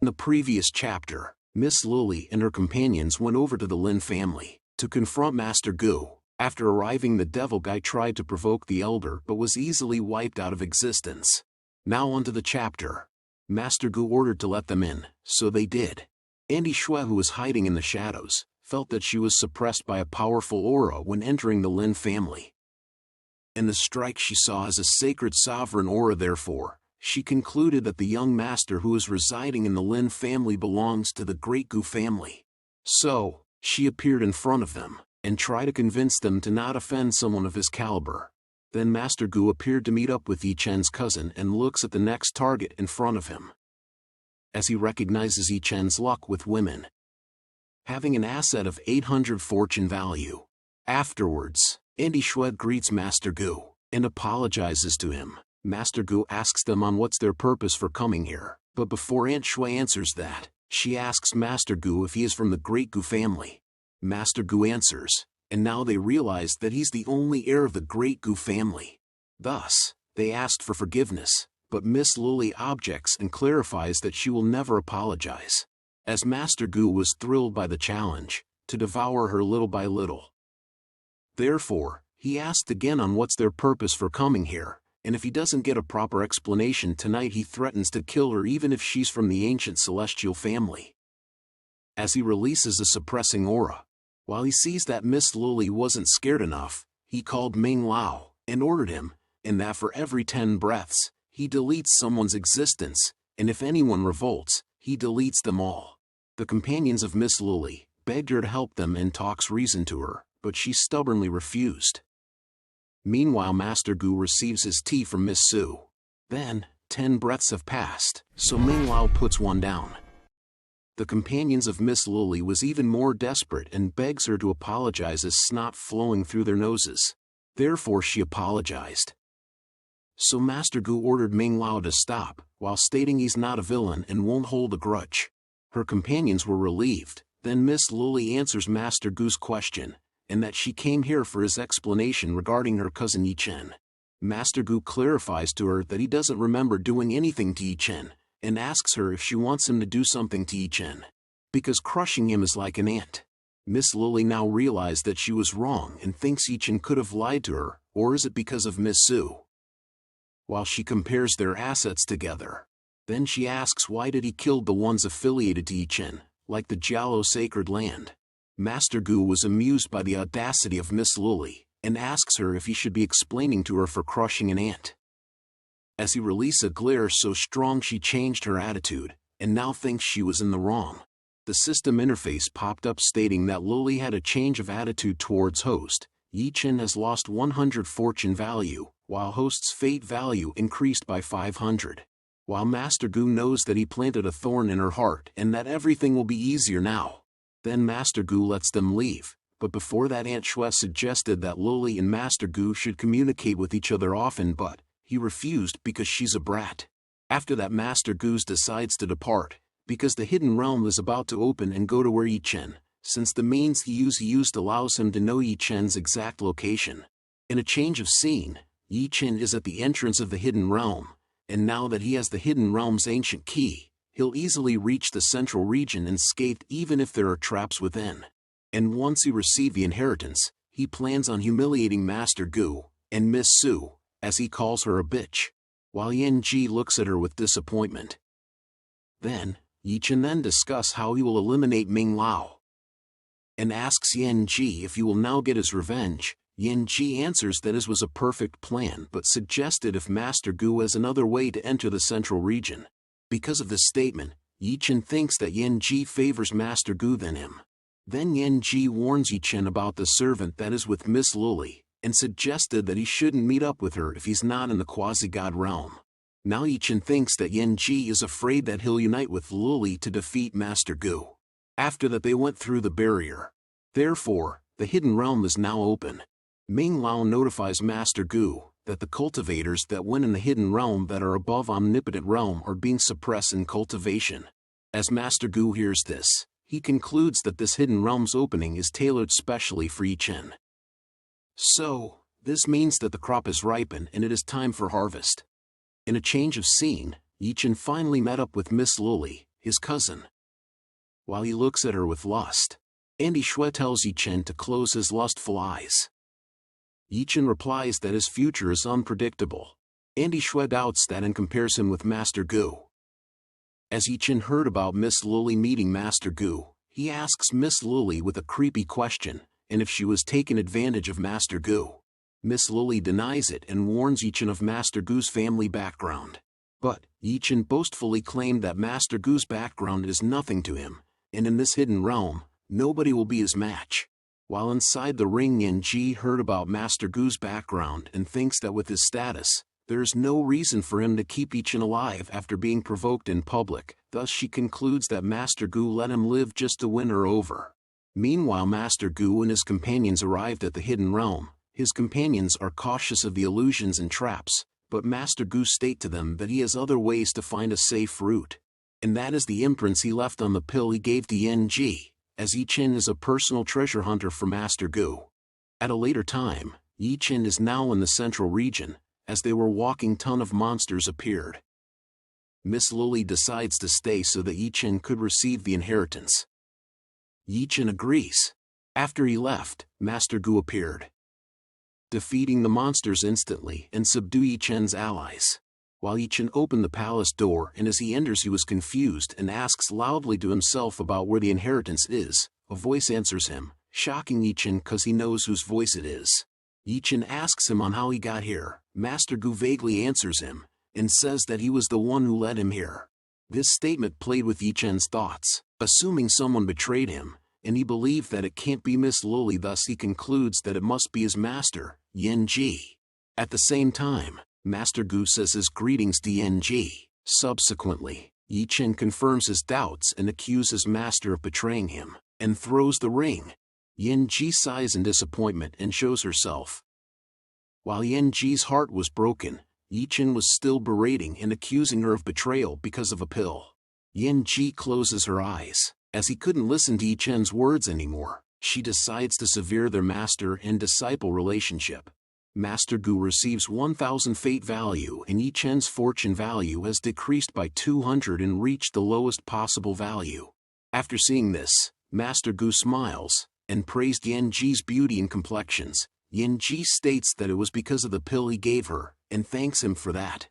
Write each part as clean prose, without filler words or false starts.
In the previous chapter, Miss Lily and her companions went over to the Lin family to confront Master Gu. After arriving, the devil guy tried to provoke the elder but was easily wiped out of existence. Now onto the chapter. Master Gu ordered to let them in, so they did. Andy Shui, who was hiding in the shadows, felt that she was suppressed by a powerful aura when entering the Lin family. And the strike she saw as a sacred sovereign aura. Therefore, she concluded that the young master who is residing in the Lin family belongs to the Great Gu family. So, she appeared in front of them and tried to convince them to not offend someone of his caliber. Then Master Gu appeared to meet up with Yi Chen's cousin and looks at the next target in front of him. As he recognizes Yi Chen's luck with women, having an asset of 800 fortune value. Afterwards, Andy Shui greets Master Gu and apologizes to him. Master Gu asks them on what's their purpose for coming here, but before Aunt Shui answers that, she asks Master Gu if he is from the Great Gu family. Master Gu answers, and now they realize that he's the only heir of the Great Gu family. Thus, they asked for forgiveness, but Miss Lily objects and clarifies that she will never apologize, as Master Gu was thrilled by the challenge to devour her little by little. Therefore, he asked again on what's their purpose for coming here, and if he doesn't get a proper explanation tonight, he threatens to kill her even if she's from the ancient celestial family. As he releases a suppressing aura, while he sees that Miss Lily wasn't scared enough, he called Ming Lao and ordered him, and that for every 10 breaths, he deletes someone's existence, and if anyone revolts, he deletes them all. The companions of Miss Lily begged her to help them and talks reason to her, but she stubbornly refused. Meanwhile, Master Gu receives his tea from Miss Su. Then, 10 breaths have passed, so Ming Lao puts one down. The companions of Miss Lily was even more desperate and begs her to apologize as snot flowing through their noses. Therefore she apologized. So Master Gu ordered Ming Lao to stop, while stating he's not a villain and won't hold a grudge. Her companions were relieved. Then Miss Lily answers Master Gu's question, and that she came here for his explanation regarding her cousin Yi Chen. Master Gu clarifies to her that he doesn't remember doing anything to Yi Chen, and asks her if she wants him to do something to Yi Chen, because crushing him is like an ant. Miss Lily now realized that she was wrong and thinks Yi Chen could have lied to her, or is it because of Miss Su? While she compares their assets together, then she asks why did he kill the ones affiliated to Yi Chen, like the Jialo sacred land. Master Gu was amused by the audacity of Miss Lily, and asks her if he should be explaining to her for crushing an ant. As he released a glare so strong she changed her attitude, and now thinks she was in the wrong. The system interface popped up stating that Lily had a change of attitude towards host. Yi Chen has lost 100 fortune value, while host's fate value increased by 500. While Master Gu knows that he planted a thorn in her heart and that everything will be easier now. Then Master Gu lets them leave, but before that Aunt Shui suggested that Lily and Master Gu should communicate with each other often, but he refused because she's a brat. After that, Master Gu decides to depart, because the hidden realm is about to open and go to where Yi Chen, since the means he used allows him to know Yi Chen's exact location. In a change of scene, Yi Chen is at the entrance of the hidden realm, and now that he has the hidden realm's ancient key, he'll easily reach the central region unscathed even if there are traps within. And once he receives the inheritance, he plans on humiliating Master Gu and Miss Su, as he calls her a bitch, while Yan Ji looks at her with disappointment. Then, Yi Chen then discusses how he will eliminate Ming Lao, and asks Yan Ji if he will now get his revenge. Yan Ji answers that his was a perfect plan but suggested if Master Gu has another way to enter the central region. Because of this statement, Yi Chen thinks that Yan Ji favors Master Gu than him. Then Yan Ji warns Yi Chen about the servant that is with Miss Lily, and suggested that he shouldn't meet up with her if he's not in the quasi-god realm. Now Yi Chen thinks that Yan Ji is afraid that he'll unite with Lily to defeat Master Gu. After that they went through the barrier. Therefore, the hidden realm is now open. Ming Lao notifies Master Gu that the cultivators that went in the hidden realm that are above omnipotent realm are being suppressed in cultivation. As Master Gu hears this, he concludes that this hidden realm's opening is tailored specially for Yi Chen. So, this means that the crop is ripened and it is time for harvest. In a change of scene, Yi Chen finally met up with Miss Lily, his cousin. While he looks at her with lust, Andy Shui tells Yi Chen to close his lustful eyes. Yi Chen replies that his future is unpredictable. Andy Shui doubts that and compares him with Master Gu. As Yi Chen heard about Miss Lily meeting Master Gu, he asks Miss Lily with a creepy question, and if she was taking advantage of Master Gu. Miss Lily denies it and warns Yi Chen of Master Gu's family background. But Yi Chen boastfully claimed that Master Gu's background is nothing to him, and in this hidden realm, nobody will be his match. While inside the ring, Yin Ji heard about Master Gu's background and thinks that with his status, there is no reason for him to keep Yi Chen alive after being provoked in public. Thus she concludes that Master Gu let him live just to win her over. Meanwhile, Master Gu and his companions arrived at the hidden realm. His companions are cautious of the illusions and traps, but Master Gu states to them that he has other ways to find a safe route. And that is the imprints he left on the pill he gave to Yin Ji, as Yi Chen is a personal treasure hunter for Master Gu. At a later time, Yi Chen is now in the central region. As they were walking, a ton of monsters appeared. Miss Lily decides to stay so that Yi Chen could receive the inheritance. Yi Chen agrees. After he left, Master Gu appeared, defeating the monsters instantly and subdue Yi Chen's allies. While Yi Chen opened the palace door, and as he enters he was confused and asks loudly to himself about where the inheritance is. A voice answers him, shocking Yi Chen because he knows whose voice it is. Yi Chen asks him on how he got here. Master Gu vaguely answers him, and says that he was the one who led him here. This statement played with Yi Chen's thoughts, assuming someone betrayed him, and he believed that it can't be Miss Lily. Thus he concludes that it must be his master, Yin Ji. At the same time, Master Gu says his greetings to Yin Ji. Subsequently, Yi Chen confirms his doubts and accuses Master of betraying him, and throws the ring. Yin Ji sighs in disappointment and shows herself. While Yin Ji's heart was broken, Yi Chen was still berating and accusing her of betrayal because of a pill. Yin Ji closes her eyes. As he couldn't listen to Yi Chen's words anymore, she decides to sever their master and disciple relationship. Master Gu receives 1,000 fate value and Yi Chen's fortune value has decreased by 200 and reached the lowest possible value. After seeing this, Master Gu smiles and praised Yin Ji's beauty and complexions. Yin Ji states that it was because of the pill he gave her, and thanks him for that.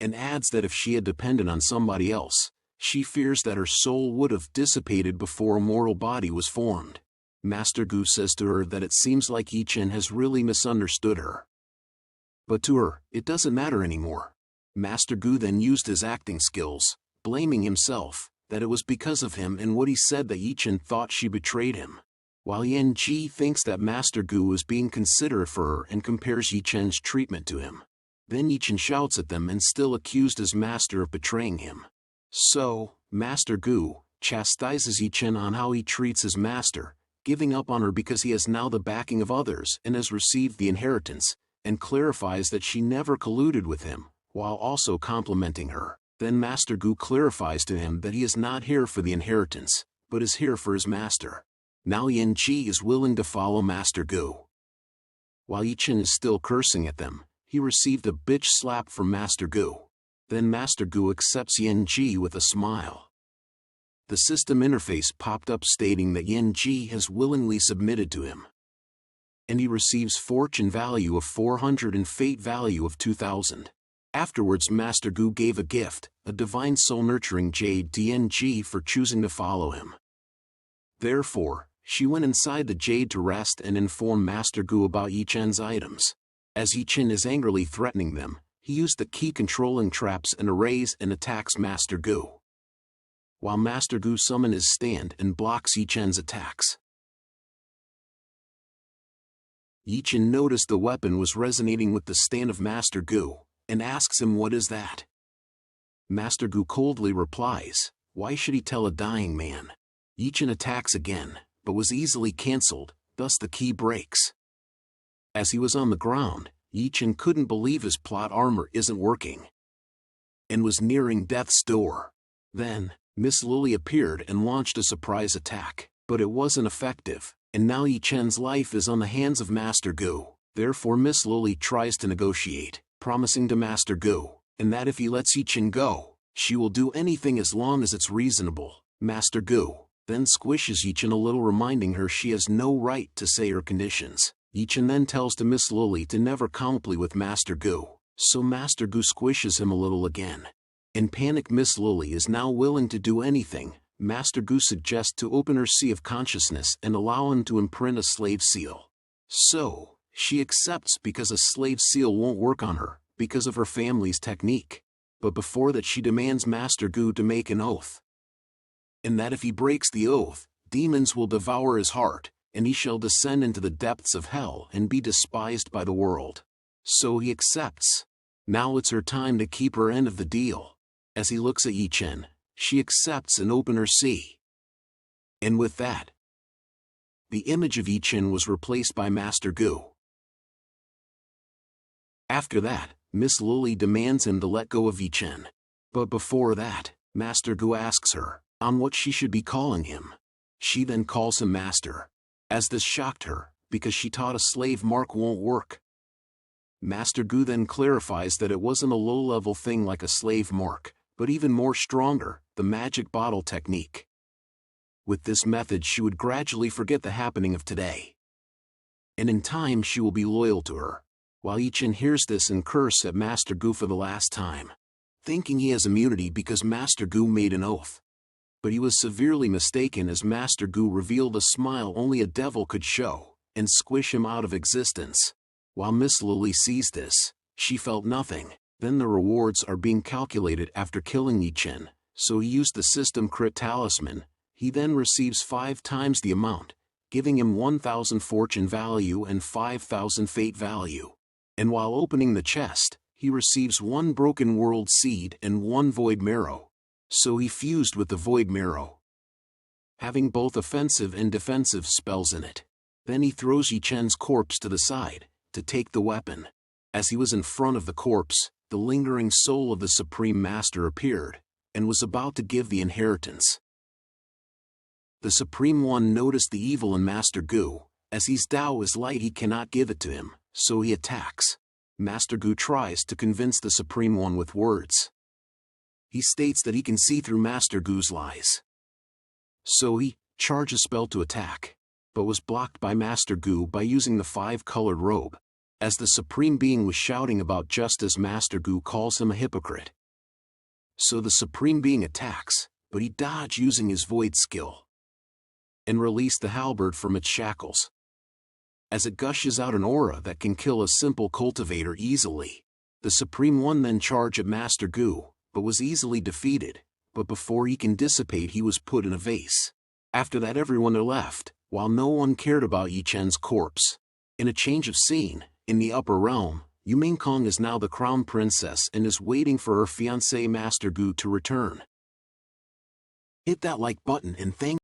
And adds that if she had depended on somebody else, she fears that her soul would have dissipated before a mortal body was formed. Master Gu says to her that it seems like Yi Chen has really misunderstood her. But to her, it doesn't matter anymore. Master Gu then used his acting skills, blaming himself, that it was because of him and what he said that Yi Chen thought she betrayed him. While Yin Ji thinks that Master Gu was being considerate for her and compares Yi Chen's treatment to him. Then Yi Chen shouts at them and still accused his master of betraying him. So, Master Gu chastises Yi Chen on how he treats his master, giving up on her because he has now the backing of others and has received the inheritance, and clarifies that she never colluded with him, while also complimenting her. Then Master Gu clarifies to him that he is not here for the inheritance, but is here for his master. Now Yin Ji is willing to follow Master Gu. While Yi Chen is still cursing at them, he received a bitch slap from Master Gu. Then Master Gu accepts Yin Ji with a smile. The system interface popped up stating that Yin Ji has willingly submitted to him. And he receives fortune value of 400 and fate value of 2,000. Afterwards Master Gu gave a gift, a divine soul nurturing jade to Yin Ji for choosing to follow him. Therefore, she went inside the jade to rest and inform Master Gu about Yi Chen's items. As Yi Chen is angrily threatening them, he used the key controlling traps and arrays and attacks Master Gu. While Master Gu summons his stand and blocks Yi Chen's attacks. Yi Chen noticed the weapon was resonating with the stand of Master Gu, and asks him what is that. Master Gu coldly replies, why should he tell a dying man? Yi Chen attacks again, but was easily cancelled, thus the key breaks. As he was on the ground, Yi Chen couldn't believe his plot armor isn't working, and was nearing death's door. Then, Miss Lily appeared and launched a surprise attack, but it wasn't effective, and now Yi Chen's life is on the hands of Master Gu. Therefore Miss Lily tries to negotiate, promising to Master Gu, and that if he lets Yi Chen go, She will do anything as long as it's reasonable. Master Gu then squishes Yichen a little, reminding her she has no right to say her conditions. Yichen then tells to Miss Lily to never copulate with Master Gu, so Master Gu squishes him a little again. In panic, Miss Lily is now willing to do anything. Master Gu suggests to open her sea of consciousness and allow him to imprint a slave seal. So, she accepts because a slave seal won't work on her, because of her family's technique. But before that, she demands Master Gu to make an oath. And that if he breaks the oath, demons will devour his heart, and he shall descend into the depths of hell and be despised by the world. So he accepts. Now it's her time to keep her end of the deal. As he looks at Yichen, she accepts and opens her sea. And with that, the image of Yichen was replaced by Master Gu. After that, Miss Lily demands him to let go of Yichen. But before that, Master Gu asks her on what she should be calling him. She then calls him Master, as this shocked her, because she thought a slave mark won't work. Master Gu then clarifies that it wasn't a low-level thing like a slave mark, but even more stronger, the magic bottle technique. With this method she would gradually forget the happening of today. And in time she will be loyal to her. While Yichen hears this and curses at Master Gu for the last time, thinking he has immunity because Master Gu made an oath. But he was severely mistaken, as Master Gu revealed a smile only a devil could show, and squish him out of existence. While Miss Lily sees this, she felt nothing. Then the rewards are being calculated after killing Yichen, so he used the system crit talisman. He then receives 5 times the amount, giving him 1,000 fortune value and 5,000 fate value. And while opening the chest, he receives 1 broken world seed and 1 void marrow. So he fused with the void marrow, having both offensive and defensive spells in it. Then he throws Yichen's corpse to the side, to take the weapon. As he was in front of the corpse, the lingering soul of the Supreme Master appeared, and was about to give the inheritance. The Supreme One noticed the evil in Master Gu. As his Tao is light, he cannot give it to him, so he attacks. Master Gu tries to convince the Supreme One with words. He states that he can see through Master Gu's lies. So he charged a spell to attack, but was blocked by Master Gu by using the 5-colored robe. As the Supreme Being was shouting about justice, Master Gu calls him a hypocrite. So the Supreme Being attacks, but he dodged using his void skill, and released the halberd from its shackles. As it gushes out an aura that can kill a simple cultivator easily. The Supreme One then charged at Master Gu, but was easily defeated. But before he can dissipate, he was put in a vase. After that, everyone are left, while no one cared about Yichen's corpse. In a change of scene, in the upper realm, Yuming Kong is now the crown princess and is waiting for her fiancé Master Gu to return. Hit that like button and thank